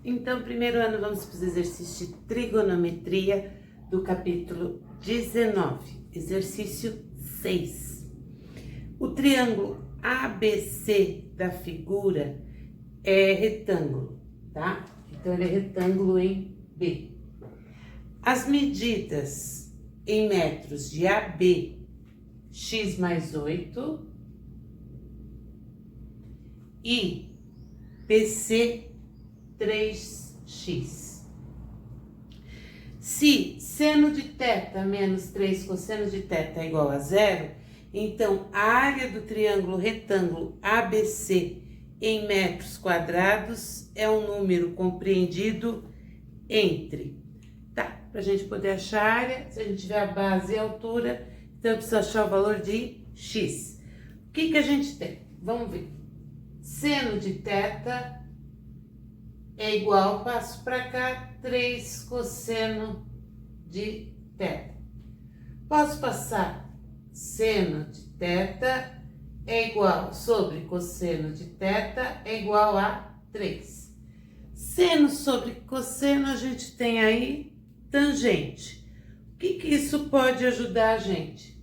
Então, primeiro ano, vamos para os exercícios de trigonometria do capítulo 19, exercício 6. O triângulo ABC da figura é retângulo, tá? Então, ele é retângulo em B. As medidas em metros de AB, x mais 8, e BC, 3x. Se seno de θ menos 3 cosseno de θ é igual a zero, então a área do triângulo retângulo ABC em metros quadrados é um número compreendido entre... Tá, para a gente poder achar a área, se a gente tiver a base e a altura, então eu preciso achar o valor de x. O que que a gente tem? Vamos ver. Seno de θ é igual, passo para cá, 3 cosseno de θ. Posso passar seno de θ é igual sobre cosseno de θ é igual a 3. Seno sobre cosseno, a gente tem aí tangente. O que que isso pode ajudar a gente?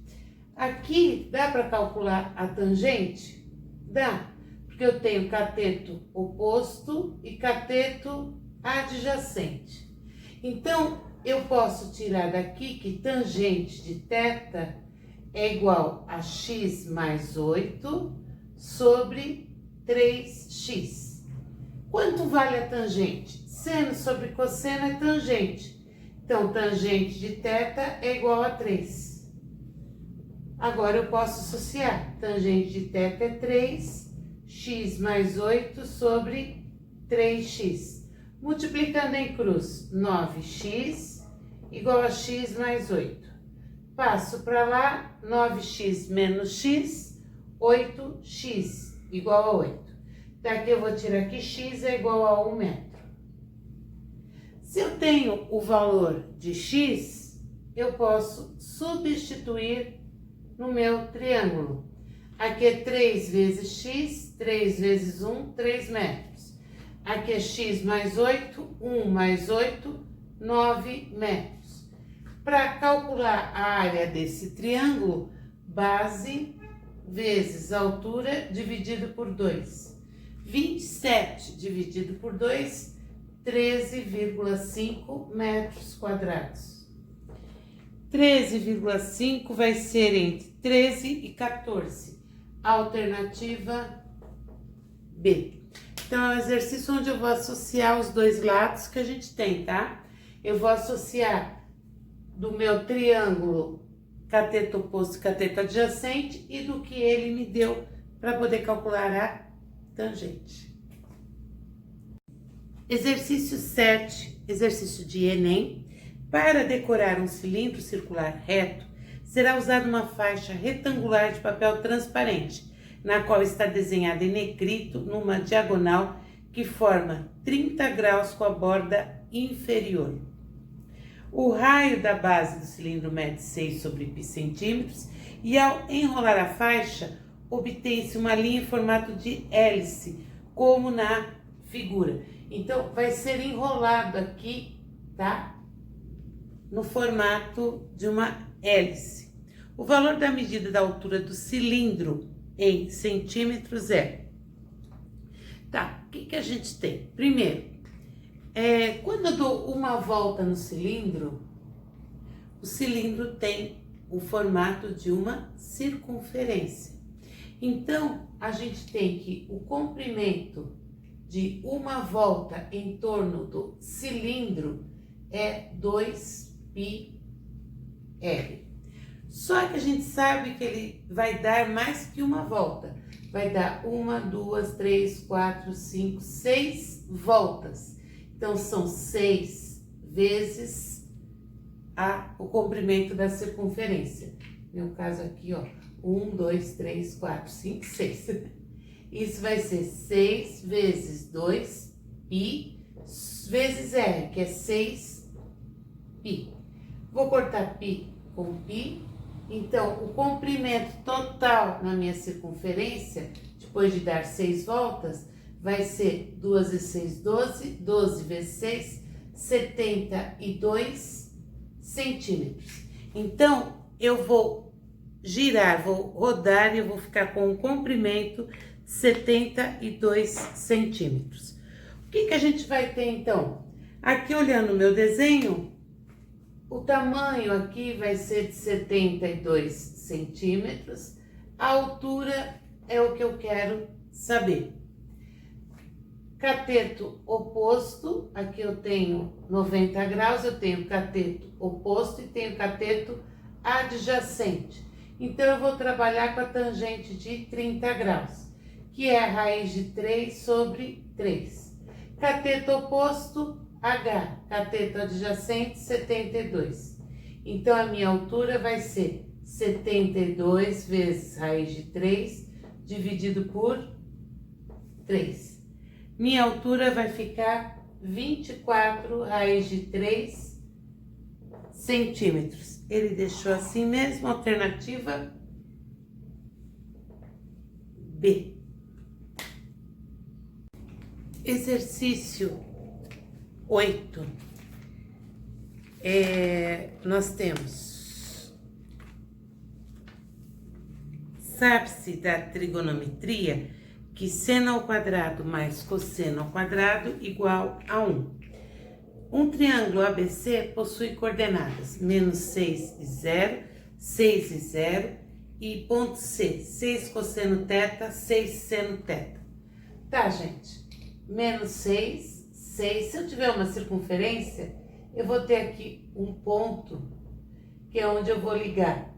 Aqui, dá para calcular a tangente? Dá. Porque eu tenho cateto oposto e cateto adjacente. Então, eu posso tirar daqui que tangente de θ é igual a x mais 8 sobre 3x. Quanto vale a tangente? Seno sobre cosseno é tangente. Então, tangente de θ é igual a 3. Agora, eu posso associar. Tangente de θ é 3. X mais 8 sobre 3x. Multiplicando em cruz, 9x igual a x mais 8. Passo para lá, 9x menos x, 8x igual a 8. Daqui eu vou tirar que x é igual a 1 metro. Se eu tenho o valor de x, eu posso substituir no meu triângulo. Aqui é 3 vezes x, 3 vezes 1, 3 metros. Aqui é x mais 8, 1 mais 8, 9 metros. Para calcular a área desse triângulo, base vezes altura dividido por 2. 27 dividido por 2, 13,5 metros quadrados. 13,5 vai ser entre 13 e 14. Alternativa B. Então, é um exercício onde eu vou associar os dois lados que a gente tem, tá? Eu vou associar do meu triângulo cateto oposto e cateto adjacente e do que ele me deu para poder calcular a tangente. Exercício 7, exercício de Enem. Para decorar um cilindro circular reto, será usada uma faixa retangular de papel transparente, na qual está desenhada em negrito numa diagonal que forma 30 graus com a borda inferior. O raio da base do cilindro mede 6 sobre π centímetros e ao enrolar a faixa, obtém-se uma linha em formato de hélice, como na figura. Então, vai ser enrolado aqui, tá? No formato de uma hélice. O valor da medida da altura do cilindro em centímetros é... Tá, o que que a gente tem? Primeiro, quando eu dou uma volta no cilindro, o cilindro tem o formato de uma circunferência. Então, a gente tem que o comprimento de uma volta em torno do cilindro é 2πr. Só que a gente sabe que ele vai dar mais que uma volta. Vai dar 1, 2, 3, 4, 5, 6 voltas. Então, são 6 vezes o comprimento da circunferência. No meu caso aqui, ó, 1, 2, 3, 4, 5, 6. Isso vai ser 6 vezes 2π vezes r, que é 6π. Vou cortar π com π. Então, o comprimento total na minha circunferência, depois de dar 6 voltas, vai ser 2 vezes 6, 12, 12 vezes 6, 72 centímetros. Então, eu vou girar, vou rodar e eu vou ficar com um comprimento 72 centímetros. O que que a gente vai ter então? Aqui olhando o meu desenho, o tamanho aqui vai ser de 72 centímetros, a altura é o que eu quero saber. Cateto oposto, aqui eu tenho 90 graus, eu tenho cateto oposto e tenho cateto adjacente. Então, eu vou trabalhar com a tangente de 30 graus, que é a raiz de 3 sobre 3. Cateto oposto, H, cateto adjacente, 72. Então, a minha altura vai ser 72 vezes raiz de 3, dividido por 3. Minha altura vai ficar 24 raiz de 3 centímetros. Ele deixou assim mesmo, alternativa B. Exercício 8. Nós temos, sabe-se da trigonometria que seno ao quadrado mais cosseno ao quadrado igual a 1. Um triângulo ABC possui coordenadas menos 6 e 0, 6 e 0 e ponto C, 6 cosseno θ, 6 seno θ. Tá, gente? Menos 6, 6. Se eu tiver uma circunferência, eu vou ter aqui um ponto, que é onde eu vou ligar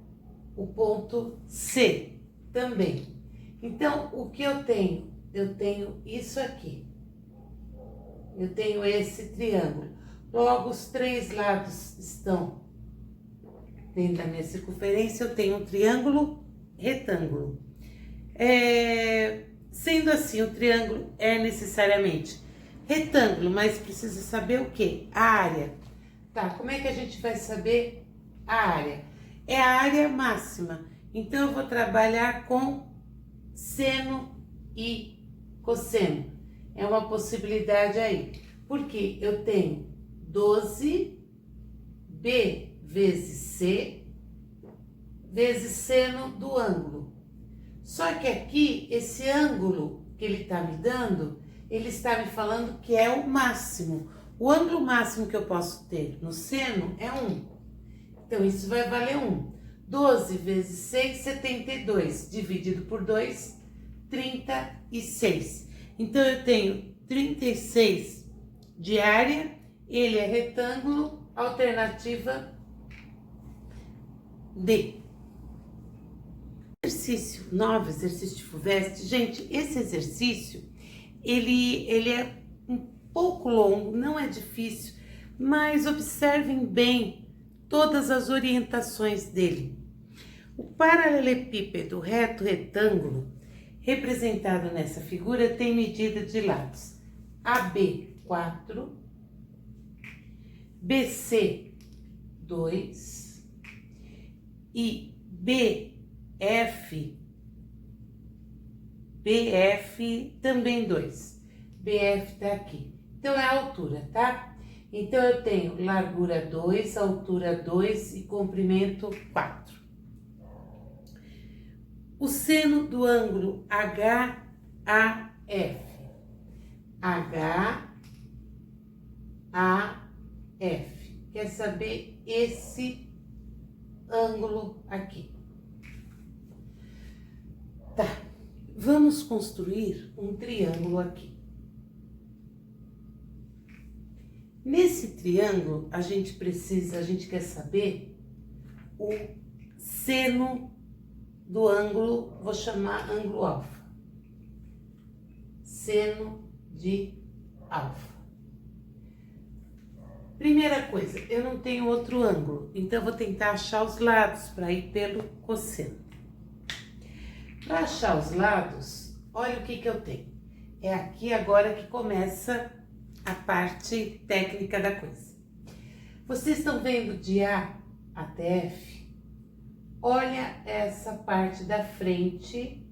o ponto C também. Então, o que eu tenho? Eu tenho isso aqui. Eu tenho esse triângulo. Logo, os três lados estão dentro da minha circunferência. Eu tenho um triângulo retângulo. Sendo assim, o triângulo é necessariamente retângulo, mas precisa saber o quê? A área. Tá, como é que a gente vai saber a área? É a área máxima. Então, eu vou trabalhar com seno e cosseno. É uma possibilidade aí. Porque eu tenho 12 B vezes C vezes seno do ângulo. Só que aqui, esse ângulo que ele está me dando, ele está me falando que é o máximo. O ângulo máximo que eu posso ter no seno é 1. Então, isso vai valer 1. 12 vezes 6, 72, dividido por 2, 36. Então, eu tenho 36 de área, ele é retângulo, alternativa D. Exercício 9, exercício de FUVEST. Gente, esse exercício, ele é um pouco longo, não é difícil, mas observem bem todas as orientações dele. O paralelepípedo reto retângulo, representado nessa figura, tem medida de lados AB 4, BC 2 e BF também 2. BF tá aqui. Então, é a altura, tá? Então, eu tenho largura 2, altura 2 e comprimento 4. O seno do ângulo HAF. HAF. Quer saber esse ângulo aqui. Tá. Vamos construir um triângulo aqui. Nesse triângulo, a gente quer saber o seno do ângulo, vou chamar ângulo alfa. Seno de alfa. Primeira coisa, eu não tenho outro ângulo, então eu vou tentar achar os lados para ir pelo cosseno. Para achar os lados, olha o que eu tenho. É aqui agora que começa a parte técnica da coisa. Vocês estão vendo de A até F? Olha essa parte da frente,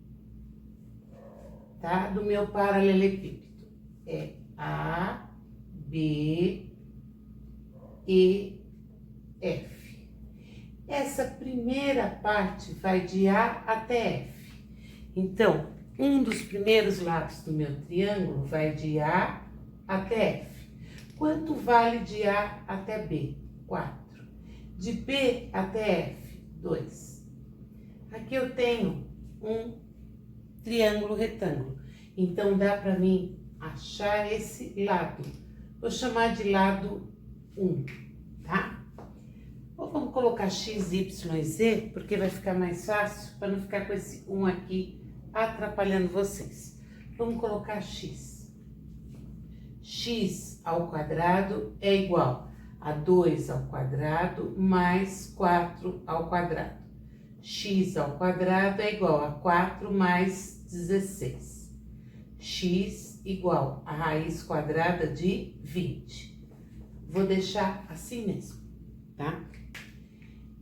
tá? Do meu paralelepípedo. é A, B, E, F. Essa primeira parte vai de A até F. Então, um dos primeiros lados do meu triângulo vai de A até F. Quanto vale de A até B? 4. De B até F? 2. Aqui eu tenho um triângulo retângulo. Então, dá para mim achar esse lado. Vou chamar de lado 1, tá? Ou vamos colocar x, y e z, porque vai ficar mais fácil, para não ficar com esse 1 aqui atrapalhando vocês. Vamos colocar x. X ao quadrado é igual a 2 ao quadrado mais 4 ao quadrado. X ao quadrado é igual a 4 mais 16. X igual a raiz quadrada de 20. Vou deixar assim mesmo, tá?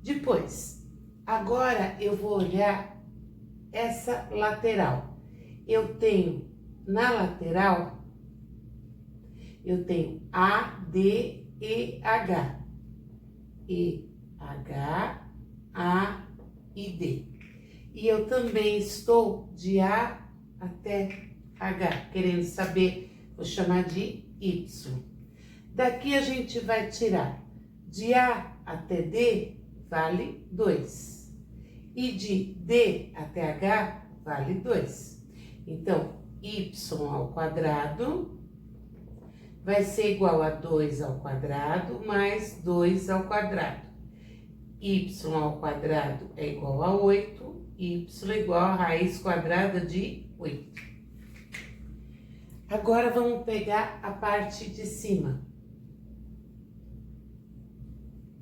Depois, agora eu vou olhar essa lateral. Eu tenho, na lateral, eu tenho A, D, E, H. E, H, A e D. E eu também estou de A até H, querendo saber, vou chamar de Y. Daqui a gente vai tirar de A até D, vale 2. E de D até H, vale 2. Então, Y ao quadrado vai ser igual a 2 ao quadrado mais 2 ao quadrado. Y ao quadrado é igual a 8, y é igual a raiz quadrada de 8. Agora vamos pegar a parte de cima.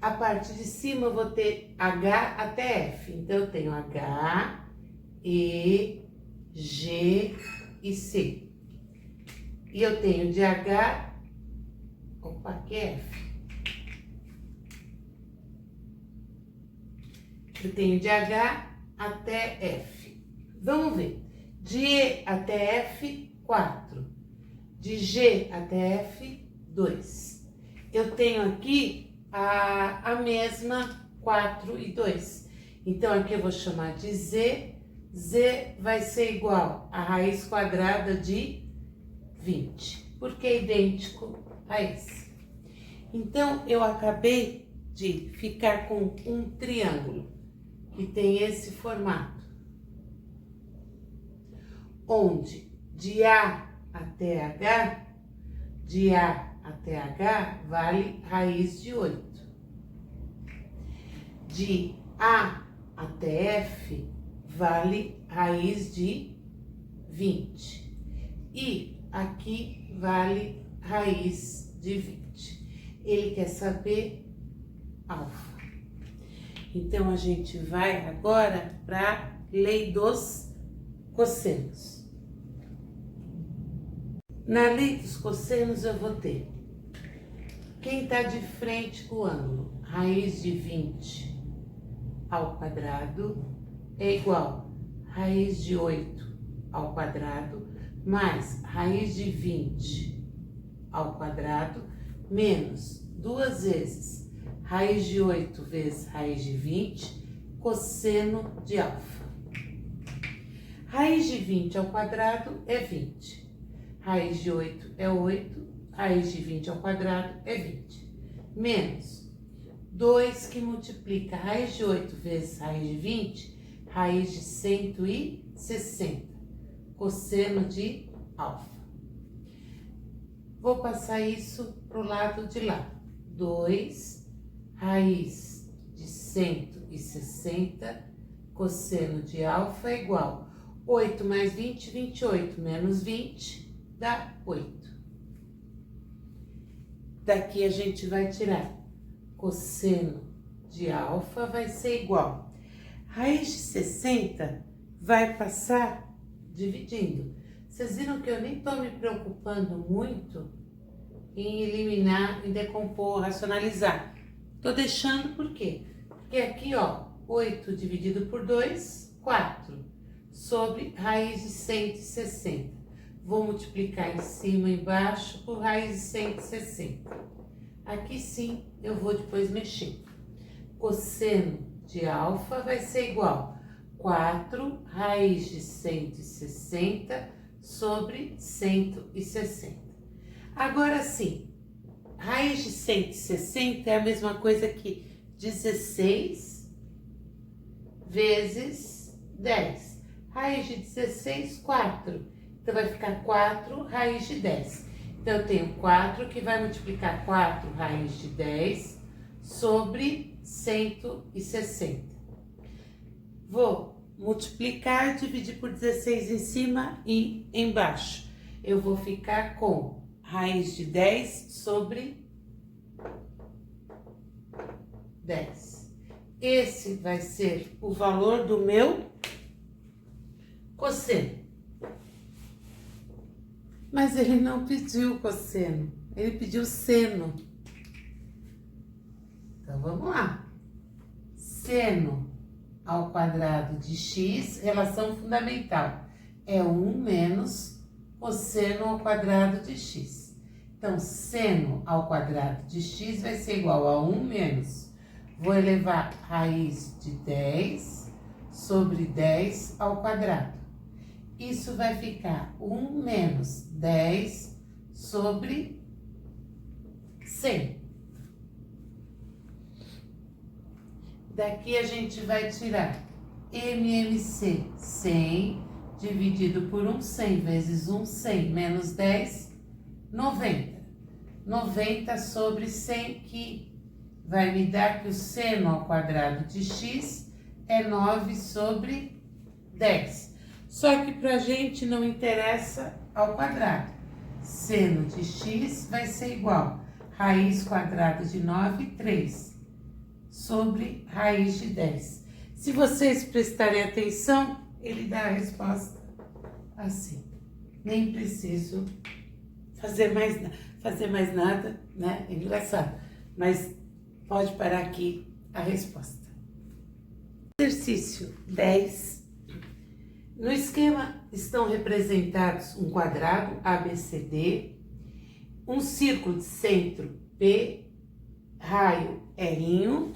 A parte de cima eu vou ter H até F. Então, eu tenho H, E, G e C. E eu tenho de H, que é F. Eu tenho de H até F. Vamos ver. De E até F, 4. De G até F, 2. Eu tenho aqui a mesma 4 e 2. Então, aqui eu vou chamar de Z. Z vai ser igual a raiz quadrada de 20, porque é idêntico a esse. Então, eu acabei de ficar com um triângulo que tem esse formato, onde de A até H, de A até H vale raiz de 8. De A até F vale raiz de 20. E aqui vale raiz de 20. Ele quer saber alfa. Então, a gente vai agora para a lei dos cossenos. Na lei dos cossenos, eu vou ter quem está de frente com o ângulo. Raiz de 20 ao quadrado é igual a raiz de 8 ao quadrado mais raiz de 20 ao quadrado menos 2 vezes raiz de 8 vezes raiz de 20 cosseno de alfa. Raiz de 20 ao quadrado é 20. Raiz de 8 é 8, raiz de 20 ao quadrado é 20. Menos 2 que multiplica raiz de 8 vezes raiz de 20, raiz de 160, cosseno de alfa. Vou passar isso para o lado de lá. 2 raiz de 160, cosseno de alfa é igual 8 mais 20, 28, menos 20, dá 8. Daqui a gente vai tirar cosseno de alfa vai ser igual. Raiz de 60 vai passar dividindo. Vocês viram que eu nem estou me preocupando muito em eliminar, em decompor, racionalizar. Estou deixando por quê? Porque aqui, ó, 8 dividido por 2, 4, sobre raiz de 160. vou multiplicar em cima e embaixo por raiz de 160. Aqui sim, eu vou depois mexer. Cosseno de alfa vai ser igual a 4 raiz de 160 sobre 160. Agora sim, raiz de 160 é a mesma coisa que 16 vezes 10. Raiz de 16, 4. Então, vai ficar 4 raiz de 10. Então, eu tenho 4 que vai multiplicar 4 raiz de 10 sobre 160. Vou multiplicar, dividir por 16 em cima e embaixo. Eu vou ficar com raiz de 10 sobre 10. Esse vai ser o valor do meu cosseno. Mas ele não pediu cosseno, ele pediu seno. Então, vamos lá. Seno ao quadrado de x, relação fundamental, é 1 menos cosseno ao quadrado de x. Então, seno ao quadrado de x vai ser igual a 1 menos, vou elevar raiz de 10 sobre 10 ao quadrado. Isso vai ficar 1 menos 10 sobre 100. Daqui a gente vai tirar MMC 100 dividido por 100 vezes 100 menos 10, 90. 90 sobre 100, que vai me dar que o seno ao quadrado de x é 9 sobre 10. Só que pra gente não interessa ao quadrado. Seno de x vai ser igual a raiz quadrada de 9, 3. Sobre raiz de 10. Se vocês prestarem atenção, ele dá a resposta assim. Nem preciso fazer mais nada, né? É engraçado. Mas pode parar aqui a resposta. Exercício 10. No esquema estão representados um quadrado ABCD, um círculo de centro P, raio R',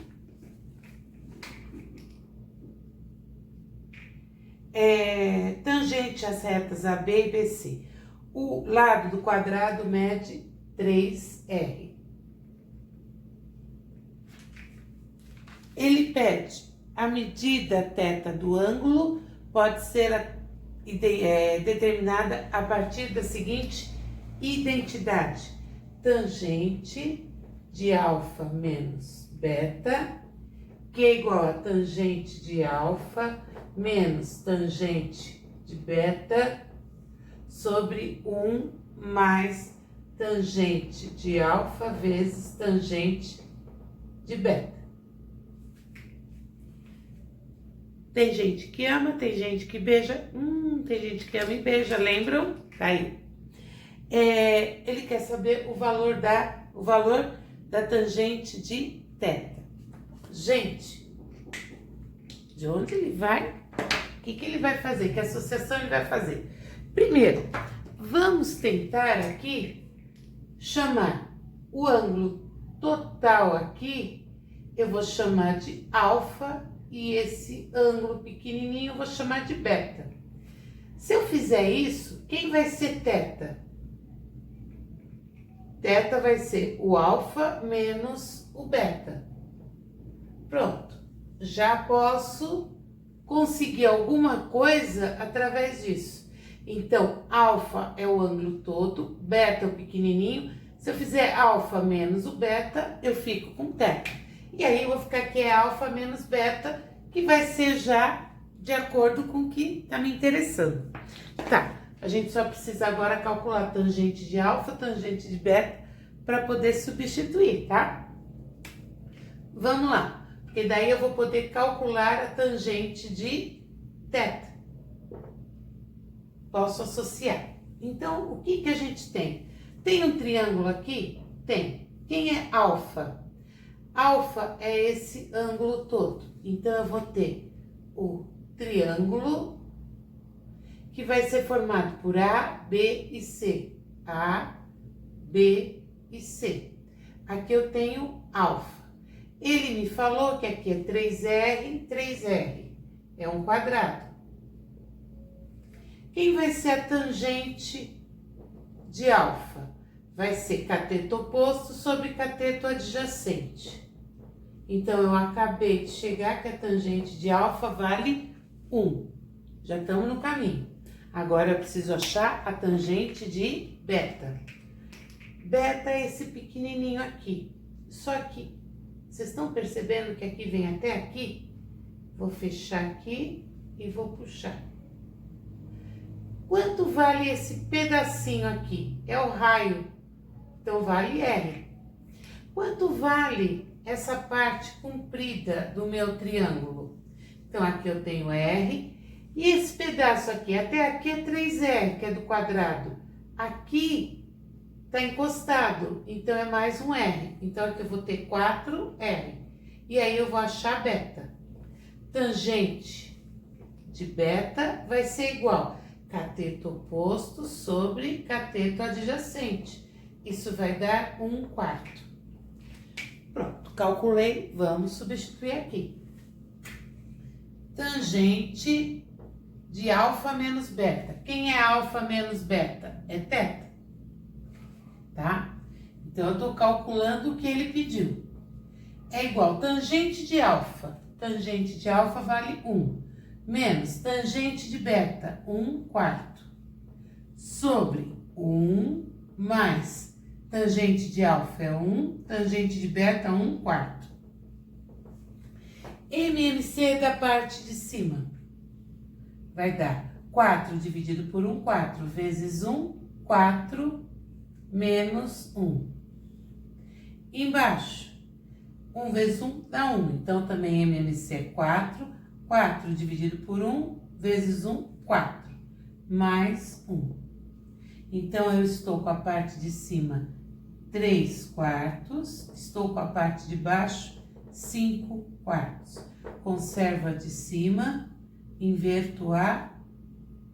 tangente às retas AB e BC. O lado do quadrado mede 3R. Ele pede a medida θ do ângulo, pode ser determinada a partir da seguinte identidade: tangente de alfa menos beta, que é igual a tangente de alfa menos tangente de beta sobre 1 mais tangente de alfa vezes tangente de beta. Tem gente que ama, tem gente que beija, tem gente que ama e beija, lembram? Tá aí. Ele quer saber o valor da tangente de θ. Gente, de onde ele vai? O que ele vai fazer? Que associação ele vai fazer? Primeiro, vamos tentar aqui chamar o ângulo total aqui, eu vou chamar de alfa, e esse ângulo pequenininho eu vou chamar de beta. Se eu fizer isso, quem vai ser θ? Θ vai ser o alfa menos o beta. Pronto, já posso conseguir alguma coisa através disso. Então, alfa é o ângulo todo, beta é o pequenininho. Se eu fizer alfa menos o beta, eu fico com θ. E aí eu vou ficar que é alfa menos beta, que vai ser já de acordo com o que está me interessando. Tá, a gente só precisa agora calcular tangente de alfa, tangente de beta, para poder substituir, tá? Vamos lá, porque daí eu vou poder calcular a tangente de θ. Posso associar. Então, o que a gente tem? Tem um triângulo aqui? Tem. Quem é alfa? Alfa é esse ângulo todo. Então, eu vou ter o triângulo que vai ser formado por A, B e C. A, B e C. Aqui eu tenho alfa. Ele me falou que aqui é 3R, 3R. É um quadrado. Quem vai ser a tangente de alfa? Vai ser cateto oposto sobre cateto adjacente. Então, eu acabei de chegar que a tangente de alfa vale 1. Já estamos no caminho. Agora, eu preciso achar a tangente de beta. Beta é esse pequenininho aqui. Só que, vocês estão percebendo que aqui vem até aqui? Vou fechar aqui e vou puxar. Quanto vale esse pedacinho aqui? É o raio. Então, vale R. Quanto vale essa parte comprida do meu triângulo? Então, aqui eu tenho R. E esse pedaço aqui? Até aqui é 3R, que é do quadrado. Aqui está encostado, então é mais um R. Então, aqui eu vou ter 4R. E aí, eu vou achar beta. Tangente de beta vai ser igual cateto oposto sobre cateto adjacente. Isso vai dar 1/4. Pronto, calculei, vamos substituir aqui. Tangente de alfa menos beta. Quem é alfa menos beta? É teta, tá? Então, eu estou calculando o que ele pediu. É igual tangente de alfa. Tangente de alfa vale 1. Menos tangente de beta, 1/4. Sobre 1 mais tangente de alfa é 1, tangente de beta 1/4. MMC da parte de cima vai dar 4 dividido por 1, 4 vezes 1, 4 menos 1. Embaixo, 1 vezes 1 dá 1, então também MMC é 4. 4 dividido por 1 vezes 1, 4, mais 1. Então, eu estou com a parte de cima 3/4, estou com a parte de baixo 5/4. Conservo a de cima, inverto a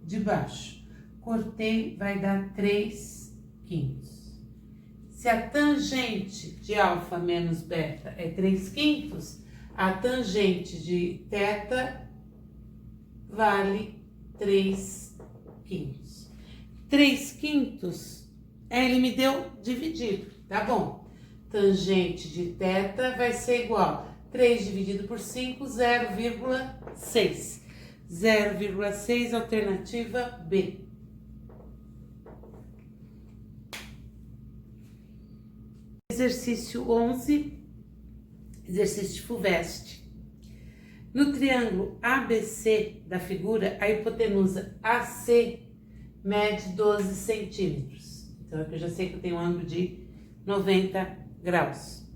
de baixo. Cortei, vai dar 3/5. Se a tangente de alfa menos beta é 3/5, a tangente de teta vale 3/5. 3/5, ele me deu dividido, tá bom? Tangente de teta vai ser igual 3 dividido por 5, 0,6. 0,6, alternativa B. Exercício 11. Exercício de FUVEST. No triângulo ABC da figura, a hipotenusa AC mede 12 centímetros. Então, aqui eu já sei que eu tenho um ângulo de 90 graus.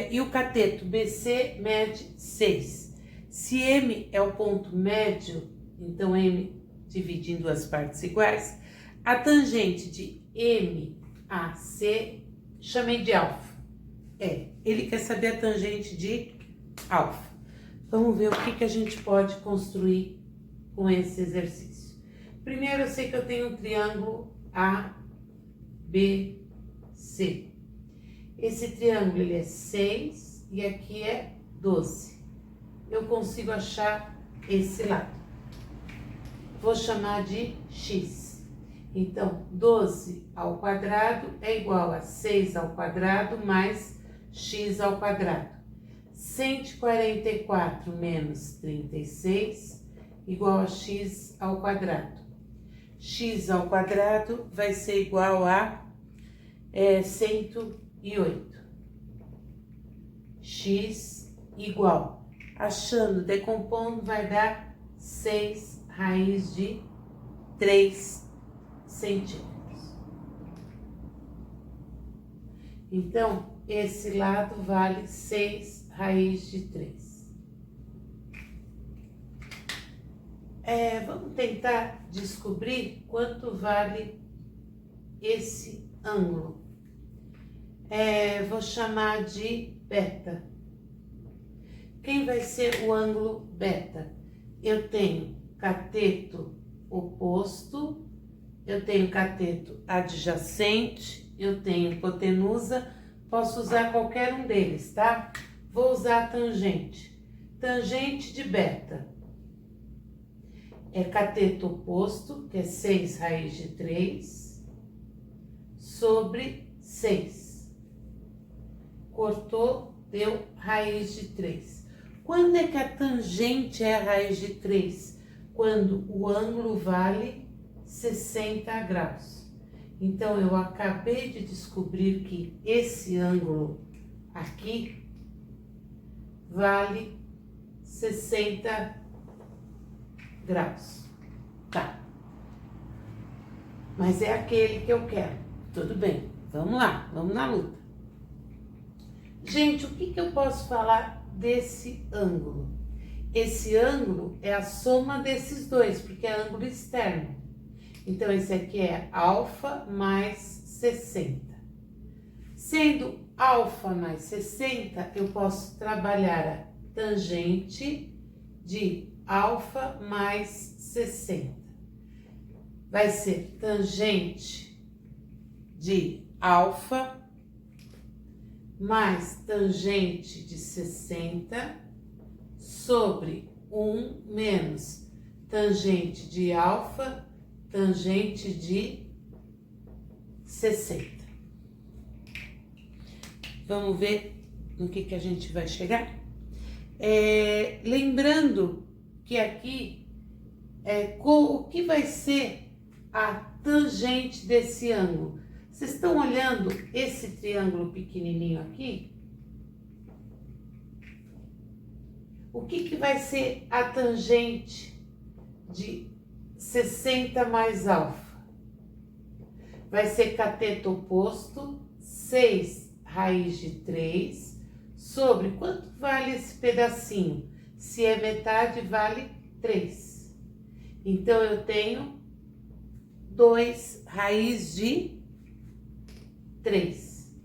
E o cateto BC mede 6. Se M é o ponto médio, então M divide em duas partes iguais, a tangente de MAC chamei de alfa. Ele quer saber a tangente de alfa. Vamos ver o que a gente pode construir com esse exercício. Primeiro, eu sei que eu tenho um triângulo ABC. Esse triângulo ele é 6 e aqui é 12. Eu consigo achar esse lado. Vou chamar de x. Então, 12 ao quadrado é igual a 6 ao quadrado mais x ao quadrado. 144 menos 36 igual a x ao quadrado. X ao quadrado vai ser igual a 108. X igual. Achando, decompondo, vai dar 6 raiz de 3 centímetros. Então, esse lado vale 6 raiz de 3. Vamos tentar descobrir quanto vale esse ângulo. Vou chamar de beta. Quem vai ser o ângulo beta? Eu tenho cateto oposto, eu tenho cateto adjacente, eu tenho hipotenusa, posso usar qualquer um deles, tá? Vou usar a tangente. Tangente de beta é cateto oposto, que é 6 raiz de 3, sobre 6. Cortou, deu raiz de 3. Quando é que a tangente é a raiz de 3? Quando o ângulo vale 60 graus. Então, eu acabei de descobrir que esse ângulo aqui vale 60 graus. Tá. Mas é aquele que eu quero. Tudo bem, vamos lá, vamos na luta. Gente, o que eu posso falar desse ângulo? Esse ângulo é a soma desses dois, porque é ângulo externo. Então, esse aqui é alfa mais 60. Sendo alfa mais 60, eu posso trabalhar a tangente de alfa mais 60. Vai ser tangente de alfa mais tangente de 60 sobre 1 menos tangente de alfa, tangente de 60. Vamos ver no que a gente vai chegar? Lembrando que aqui, o que vai ser a tangente desse ângulo? Vocês estão olhando esse triângulo pequenininho aqui? O que vai ser a tangente de 60 mais alfa? Vai ser cateto oposto, 6 raiz de 3, sobre quanto vale esse pedacinho? Se é metade, vale 3. Então, eu tenho 2 raiz de 3.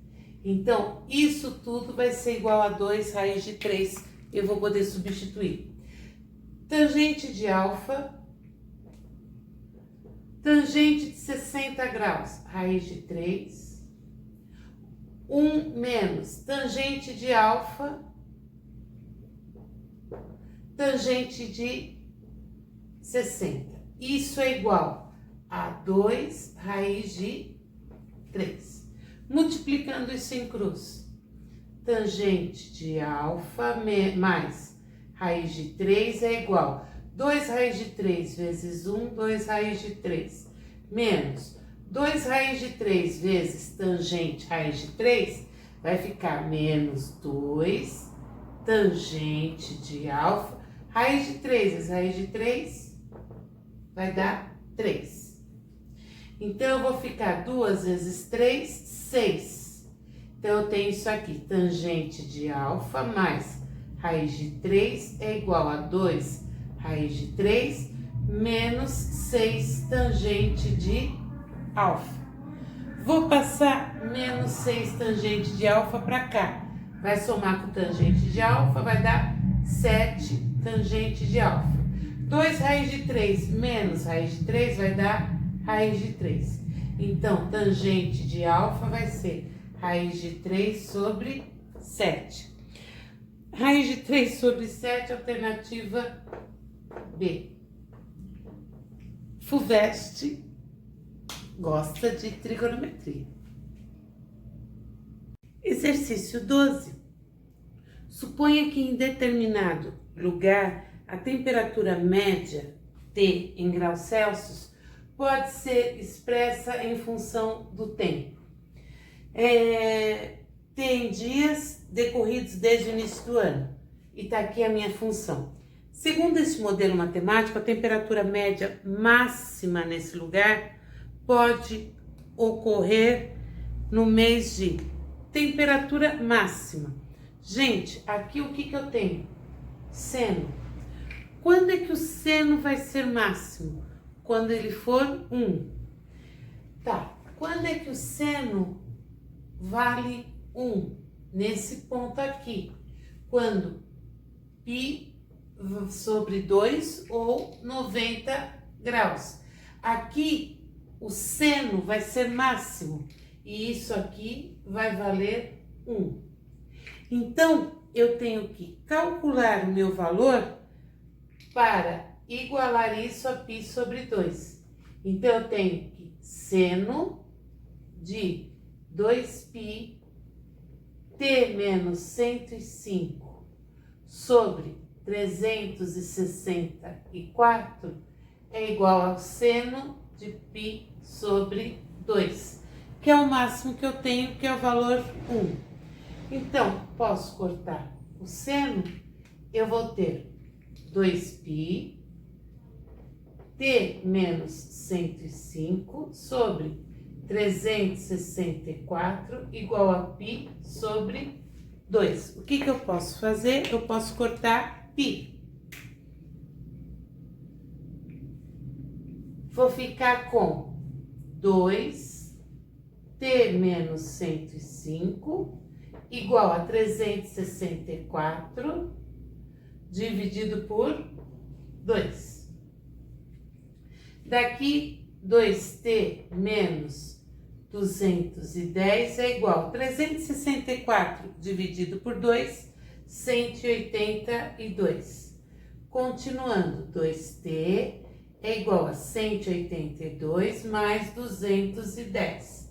Então, isso tudo vai ser igual a 2 raiz de 3. Eu vou poder substituir. Tangente de alfa, tangente de 60 graus, raiz de 3. 1 menos tangente de alfa, tangente de 60. Isso é igual a 2 raiz de 3. Multiplicando isso em cruz, tangente de alfa mais raiz de 3 é igual a 2 raiz de 3 vezes 1, 2 raiz de 3, menos 2 raiz de 3 vezes tangente raiz de 3, vai ficar menos 2 tangente de alfa, raiz de 3 vezes raiz de 3, vai dar 3. Então, eu vou ficar 2 vezes 3, 6. Então, eu tenho isso aqui, tangente de alfa mais raiz de 3 é igual a 2 raiz de 3 menos 6 tangente de alfa. Vou passar menos 6 tangente de alfa para cá. Vai somar com tangente de alfa, vai dar 7 tangente de alfa. 2 raiz de 3 menos raiz de 3 vai dar raiz de 3. Então, tangente de alfa vai ser raiz de 3 sobre 7. Raiz de 3 sobre 7, alternativa B. FUVEST gosta de trigonometria. Exercício 12. Suponha que em determinado lugar a temperatura média T em graus Celsius pode ser expressa em função do tempo. Tem dias decorridos desde o início do ano. E está aqui a minha função. Segundo esse modelo matemático, a temperatura média máxima nesse lugar pode ocorrer no mês de temperatura máxima. Gente, aqui o que eu tenho? Seno. Quando é que o seno vai ser máximo? Quando ele for 1. Tá, quando é que o seno vale 1? Nesse ponto aqui. Quando π sobre 2 ou 90 graus. Aqui o seno vai ser máximo e isso aqui vai valer 1. Então, eu tenho que calcular o meu valor para igualar isso a π sobre 2. Então, eu tenho que seno de 2π t menos 105 sobre 364 é igual ao seno de π sobre 2, que é o máximo que eu tenho, que é o valor 1. Então, posso cortar o seno, eu vou ter 2π t menos 105 sobre 364 igual a π sobre 2. O que eu posso fazer? Eu posso cortar π. Vou ficar com 2t menos 105 igual a 364 dividido por 2. Daqui, 2t menos 210 é igual a 364 dividido por 2, 182. Continuando, 2t é igual a 182 mais 210.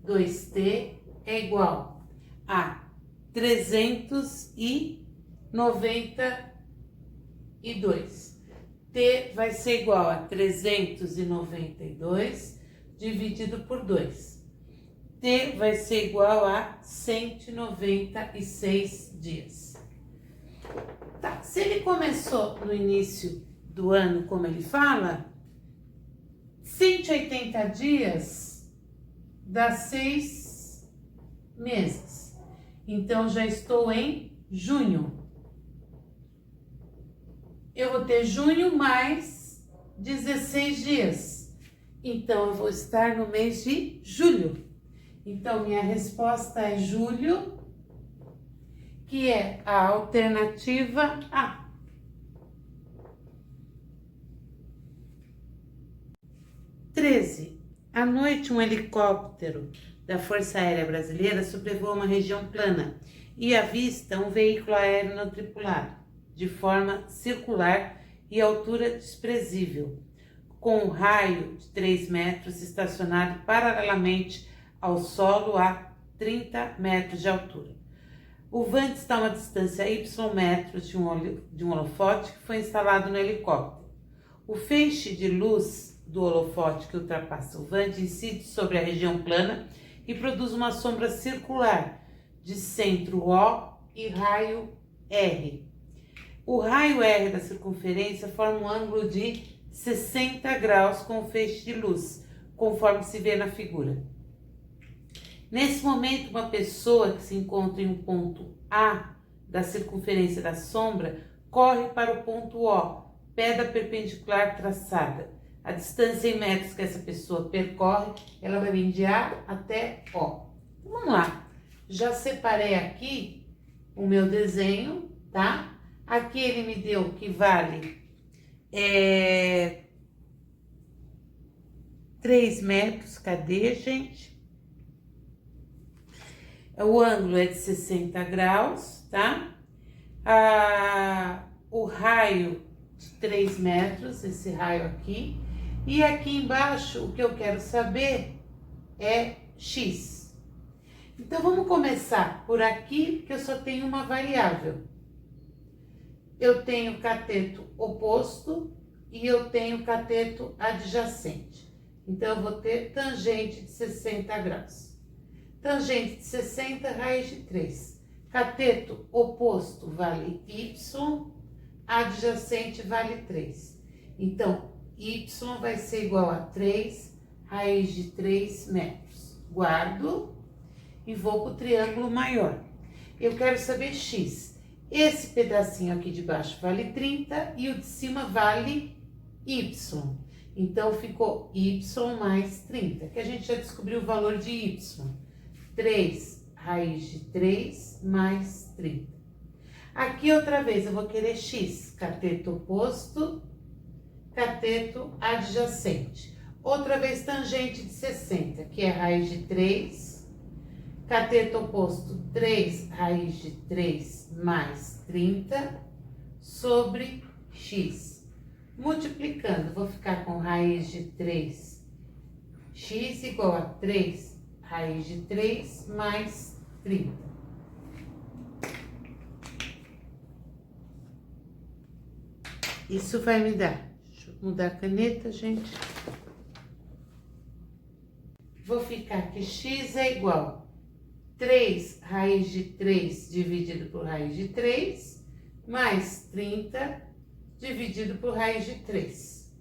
2t é igual a 392. T vai ser igual a 392 dividido por 2. T vai ser igual a 196 dias. Tá, se ele começou no início do ano, como ele fala, 180 dias dá 6 meses. Então, já estou em junho. Eu vou ter junho mais 16 dias. Então, eu vou estar no mês de julho. Então, minha resposta é julho, que é a alternativa A. À noite, um helicóptero da Força Aérea Brasileira sobrevoa uma região plana e avista um veículo aéreo não tripulado, de forma circular e altura desprezível, com um raio de 3 metros estacionado paralelamente ao solo a 30 metros de altura. O van está a uma distância Y metros de um holofote que foi instalado no helicóptero. O feixe de luz do holofote que ultrapassa o van incide sobre a região plana e produz uma sombra circular de centro O e raio R. O raio R da circunferência forma um ângulo de 60 graus com o feixe de luz, conforme se vê na figura. Nesse momento, uma pessoa que se encontra em um ponto A da circunferência da sombra corre para o ponto O, pé da perpendicular traçada. A distância em metros que essa pessoa percorre, ela vai vir de A até O. Vamos lá. Já separei aqui o meu desenho, tá? Aqui ele me deu que vale 3 metros. Cadê, gente? O ângulo é de 60 graus, tá? O raio de 3 metros, esse raio aqui. E aqui embaixo, o que eu quero saber é x. Então, vamos começar por aqui, porque eu só tenho uma variável. Eu tenho cateto oposto e eu tenho cateto adjacente. Então, eu vou ter tangente de 60 graus. Tangente de 60, raiz de 3. Cateto oposto vale y, adjacente vale 3. Então, y vai ser igual a 3 raiz de 3 metros. Guardo e vou para o triângulo maior. Eu quero saber x. Esse pedacinho aqui de baixo vale 30 e o de cima vale y. Então, ficou y mais 30, que a gente já descobriu o valor de y. 3 raiz de 3 mais 30. Aqui outra vez eu vou querer x, cateto oposto cateto adjacente. Outra vez tangente de 60, que é raiz de 3, cateto oposto 3 raiz de 3 mais 30 sobre x. Multiplicando, vou ficar com raiz de 3, x igual a 3 raiz de 3 mais 30. Isso vai me dar, deixa eu mudar a caneta, gente. Vou ficar que x é igual a 3 raiz de 3 dividido por raiz de 3, mais 30 dividido por raiz de 3.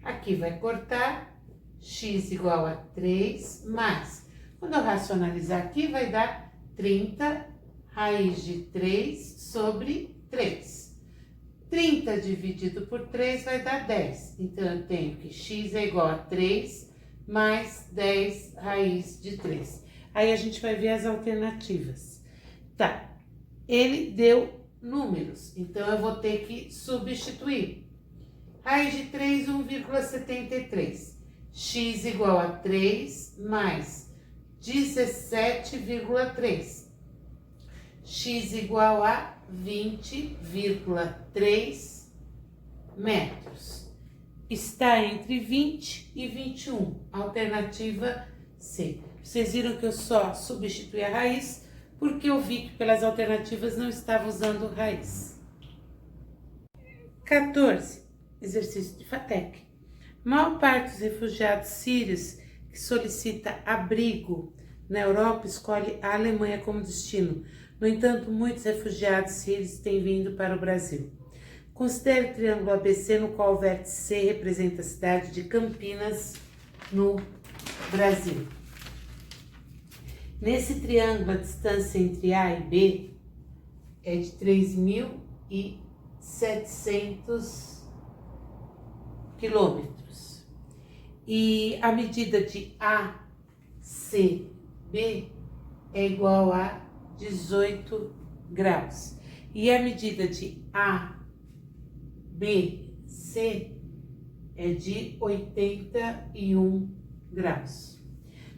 Aqui vai cortar, x igual a 3 mais. Quando eu racionalizar aqui, vai dar 30 raiz de 3 sobre 3. 30 dividido por 3 vai dar 10. Então, eu tenho que x é igual a 3 mais 10 raiz de 3. Aí, a gente vai ver as alternativas. Tá, ele deu números, então eu vou ter que substituir. Raiz de 3, 1,73. X igual a 3 mais 17,3. X igual a 20,3 metros. Está entre 20 e 21, alternativa C. Vocês viram que eu só substituí a raiz porque eu vi que pelas alternativas não estava usando raiz. 14. Exercício de FATEC. Maior parte dos refugiados sírios que solicita abrigo na Europa escolhe a Alemanha como destino. No entanto, muitos refugiados sírios têm vindo para o Brasil. Considere o triângulo ABC, no qual o vértice C representa a cidade de Campinas, no Brasil. Nesse triângulo, a distância entre A e B é de 3.700 quilômetros. E a medida de ACB é igual a 18 graus. E a medida de ABC é de 81 graus.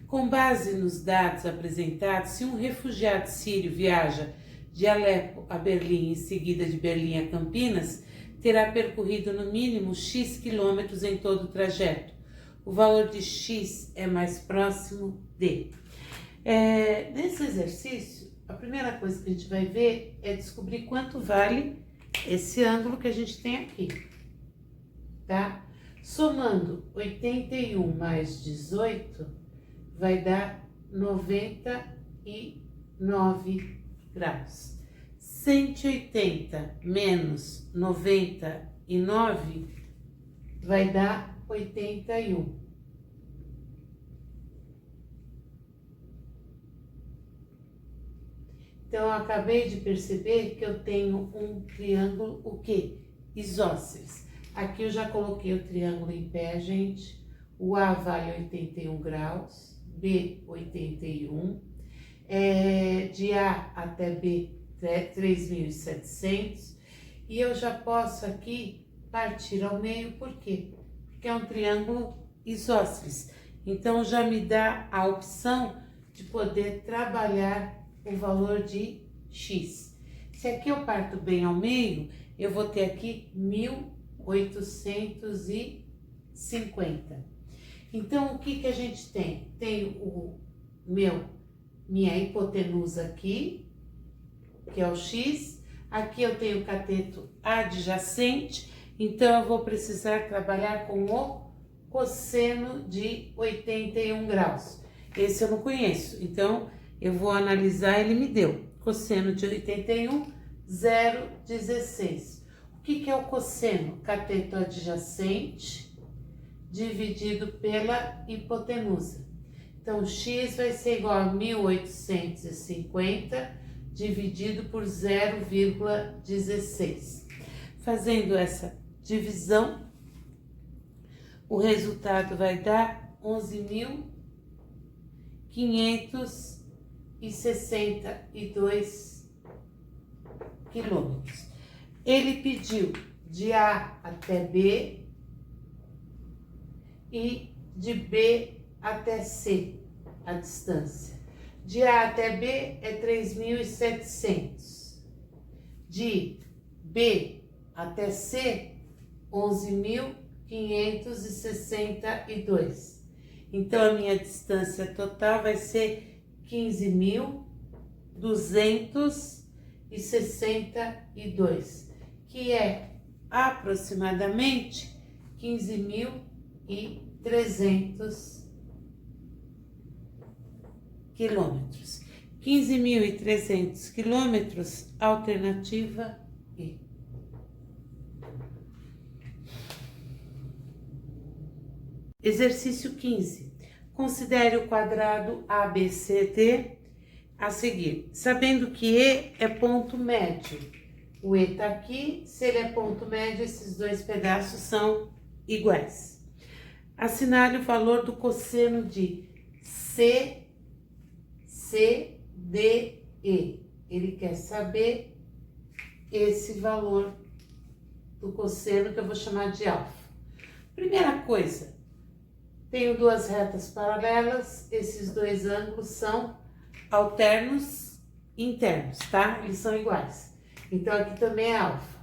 Com base nos dados apresentados, se um refugiado sírio viaja de Alepo a Berlim e em seguida de Berlim a Campinas, terá percorrido no mínimo X quilômetros em todo o trajeto. O valor de X é mais próximo de. Nesse exercício, a primeira coisa que a gente vai ver é descobrir quanto vale esse ângulo que a gente tem aqui, tá? Somando 81 mais 18, vai dar 99 graus. 180 menos 99 vai dar 81. Então, eu acabei de perceber que eu tenho um triângulo, o quê? Isósceles. Aqui eu já coloquei o triângulo em pé, gente. O A vale 81 graus, B 81. De A até B, 3.700. E eu já posso aqui partir ao meio, por quê? Porque é um triângulo isósceles. Então, já me dá a opção de poder trabalhar o valor de X. Se aqui eu parto bem ao meio, eu vou ter aqui 1.850. Então, o que a gente tem? Tem minha hipotenusa aqui, que é o X. Aqui eu tenho o cateto adjacente, então eu vou precisar trabalhar com o cosseno de 81 graus. Esse eu não conheço, então eu vou analisar, ele me deu cosseno de 81, 0,16. O que é o cosseno? Cateto adjacente dividido pela hipotenusa. Então, x vai ser igual a 1.850 dividido por 0,16. Fazendo essa divisão, o resultado vai dar 11.562 quilômetros. Ele pediu de A até B e de B até C, a distância. De A até B é 3.700. De B até C, 11.562. Então, a minha distância total vai ser 15.262, que é aproximadamente 15.300 quilômetros. 15.300 quilômetros, alternativa E. Exercício 15. Considere o quadrado ABCD a seguir, sabendo que E é ponto médio. O E está aqui, se ele é ponto médio, esses dois pedaços são iguais. Assinale o valor do cosseno de CDE. Ele quer saber esse valor do cosseno que eu vou chamar de alfa. Primeira coisa, tenho duas retas paralelas, esses dois ângulos são alternos internos, tá? Eles são iguais. Então, aqui também é alfa.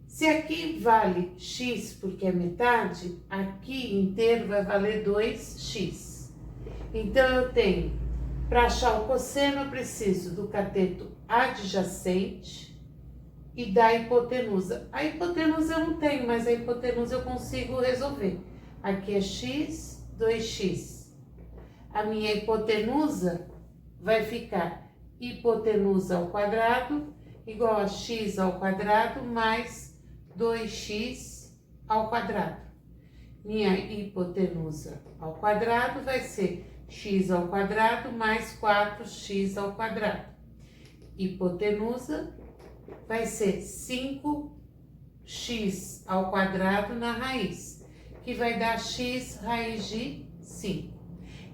Se aqui vale x porque é metade, aqui inteiro vai valer 2x. Então, eu tenho, para achar o cosseno, eu preciso do cateto adjacente e da hipotenusa. A hipotenusa eu não tenho, mas a hipotenusa eu consigo resolver. Aqui é x, 2x. A minha hipotenusa vai ficar hipotenusa ao quadrado igual a x ao quadrado mais 2x ao quadrado. Minha hipotenusa ao quadrado vai ser x ao quadrado mais 4x ao quadrado. Hipotenusa vai ser 5x ao quadrado na raiz, que vai dar x raiz de 5.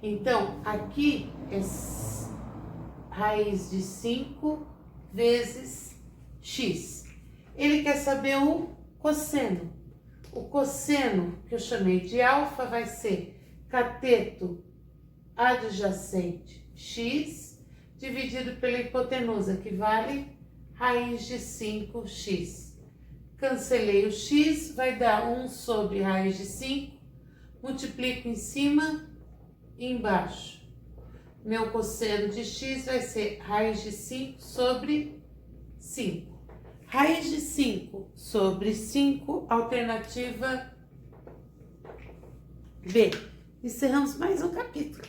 Então, aqui é raiz de 5 vezes x. Ele quer saber o cosseno. O cosseno, que eu chamei de alfa, vai ser cateto adjacente x dividido pela hipotenusa, que vale raiz de 5x. Cancelei o x, vai dar 1 sobre raiz de 5, multiplico em cima e embaixo. Meu cosseno de x vai ser raiz de 5 sobre 5. Raiz de 5 sobre 5, alternativa B. Encerramos mais um capítulo.